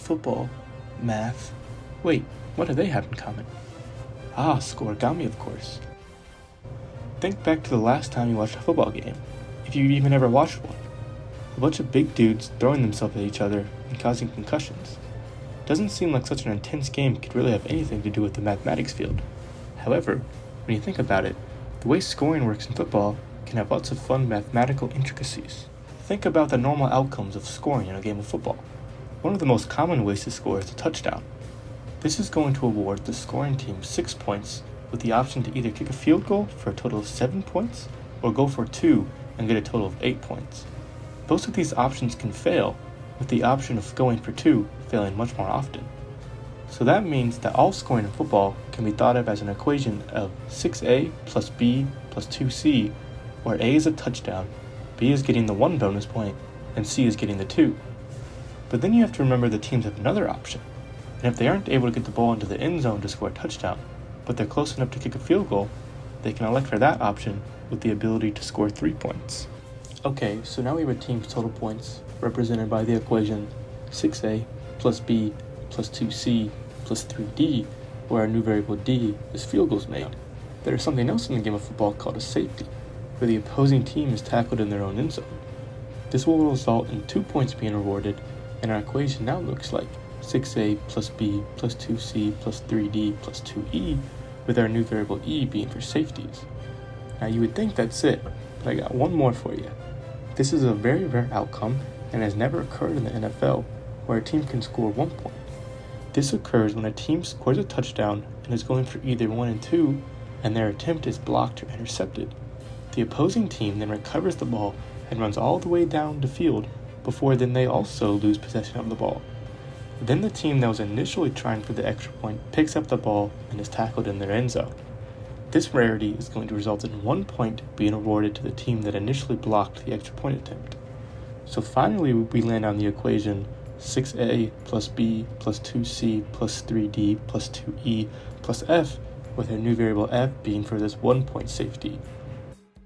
football, math. Wait, what do they have in common? Ah, Scorigami, of course. Think back to the last time you watched a football game, if you even ever watched one. A bunch of big dudes throwing themselves at each other and causing concussions. Doesn't seem like such an intense game could really have anything to do with the mathematics field. However, when you think about it, the way scoring works in football can have lots of fun mathematical intricacies. Think about the normal outcomes of scoring in a game of football. One of the most common ways to score is a touchdown. This is going to award the scoring team 6 points with the option to either kick a field goal for a total of 7 points or go for 2 and get a total of 8 points. Both of these options can fail, with the option of going for 2 failing much more often. So that means that all scoring in football can be thought of as an equation of 6a plus b plus 2c, where a is a touchdown, b is getting the 1 bonus point, and c is getting the 2. But then you have to remember the teams have another option, and if they aren't able to get the ball into the end zone to score a touchdown, but they're close enough to kick a field goal, they can elect for that option with the ability to score 3 points. Okay, so now we have a team's total points, represented by the equation 6a plus b plus 2c plus 3d, where our new variable d is field goals made. There is something else in the game of football called a safety, where the opposing team is tackled in their own end zone. This will result in 2 points being awarded, and our equation now looks like 6a plus b plus 2c plus 3d plus 2e, with our new variable e being for safeties. Now you would think that's it, but I got one more for you. This is a very rare outcome and has never occurred in the NFL, where a team can score 1 point. This occurs when a team scores a touchdown and is going for either 1 and 2, and their attempt is blocked or intercepted. The opposing team then recovers the ball and runs all the way down the field before then they also lose possession of the ball. Then the team that was initially trying for the extra point picks up the ball and is tackled in their end zone. This rarity is going to result in 1 point being awarded to the team that initially blocked the extra point attempt. So finally we land on the equation 6a plus b plus 2c plus 3d plus 2e plus f, with our new variable f being for this 1 point safety.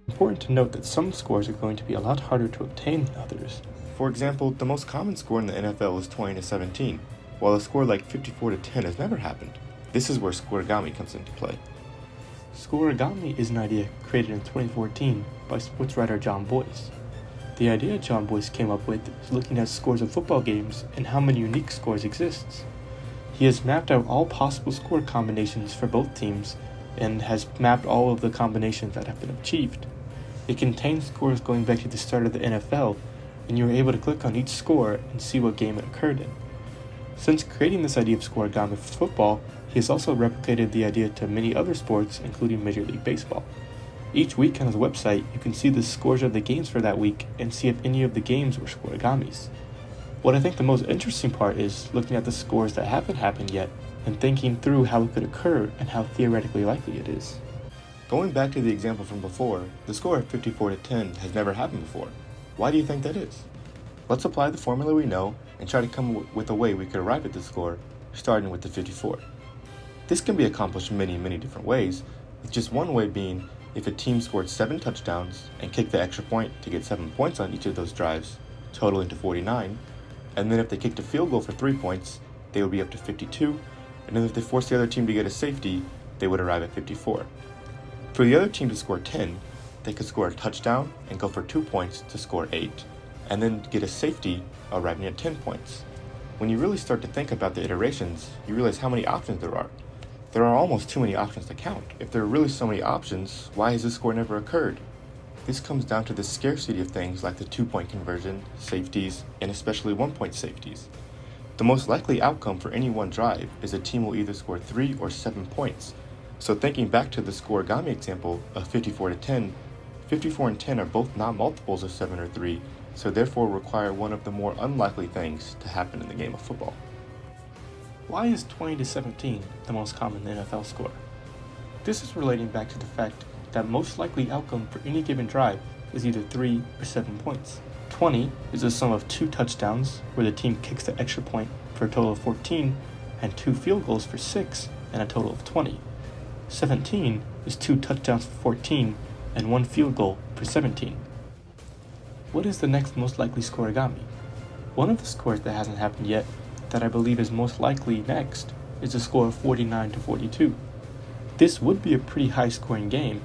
Important to note that some scores are going to be a lot harder to obtain than others. For example, the most common score in the NFL is 20-17, while a score like 54-10 has never happened. This is where Scorigami comes into play. Scorigami is an idea created in 2014 by sports writer John Boyce. The idea John Boyce came up with is looking at scores of football games and how many unique scores exists. He has mapped out all possible score combinations for both teams and has mapped all of the combinations that have been achieved. It contains scores going back to the start of the NFL, and you are able to click on each score and see what game it occurred in. Since creating this idea of Scorigami for football, he has also replicated the idea to many other sports, including Major League Baseball. Each week on his website, you can see the scores of the games for that week and see if any of the games were Scorigamis. What I think the most interesting part is looking at the scores that haven't happened yet and thinking through how it could occur and how theoretically likely it is. Going back to the example from before, the score of 54-10 has never happened before. Why do you think that is? Let's apply the formula we know and try to come up with a way we could arrive at the score, starting with the 54. This can be accomplished many different ways, with just one way being if a team scored 7 touchdowns and kicked the extra point to get 7 points on each of those drives, totaling to 49, and then if they kicked a field goal for 3 points, they would be up to 52, and then if they forced the other team to get a safety, they would arrive at 54. For the other team to score 10, they could score a touchdown and go for 2 points to score 8, and then get a safety, arriving at 10 points. When you really start to think about the iterations, you realize how many options there are. There are almost too many options to count. If there are really so many options, why has this score never occurred? This comes down to the scarcity of things like the 2-point conversion, safeties, and especially 1-point safeties. The most likely outcome for any one drive is a team will either score 3 or 7 points. So thinking back to the Scorigami example of 54-10, 54 and 10 are both not multiples of 7 or 3, so therefore require one of the more unlikely things to happen in the game of football. Why is 20-17 the most common NFL score? This is relating back to the fact that most likely outcome for any given drive is either 3 or 7 points. 20 is the sum of 2 touchdowns, where the team kicks the extra point for a total of 14, and 2 field goals for 6, and a total of 20. 17 is 2 touchdowns for 14, and 1 field goal for 17. What is the next most likely Scorigami? One of the scores that hasn't happened yet that I believe is most likely next is a score of 49-42. This would be a pretty high scoring game,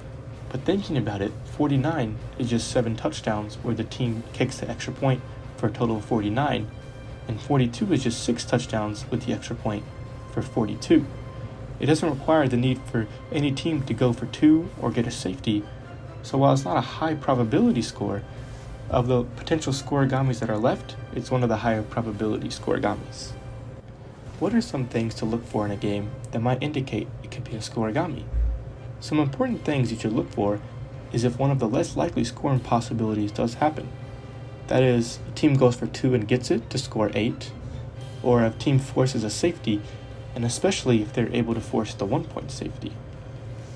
but thinking about it, 49 is just 7 touchdowns where the team kicks the extra point for a total of 49, and 42 is just 6 touchdowns with the extra point for 42. It doesn't require the need for any team to go for 2 or get a safety, so while it's not a high probability score, of the potential Scorigamis that are left, it's one of the higher probability Scorigamis. What are some things to look for in a game that might indicate it could be a Scorigami? Some important things you should look for is if one of the less likely scoring possibilities does happen. That is, a team goes for 2 and gets it to score 8, or if a team forces a safety, and especially if they're able to force the 1-point safety.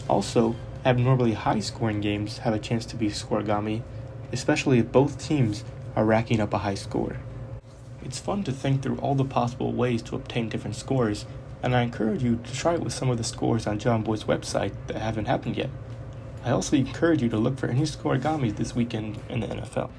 Also, abnormally high scoring games have a chance to be Scorigami, especially if both teams are racking up a high score. It's fun to think through all the possible ways to obtain different scores, and I encourage you to try it with some of the scores on John Boy's website that haven't happened yet. I also encourage you to look for any Scorigamis this weekend in the NFL.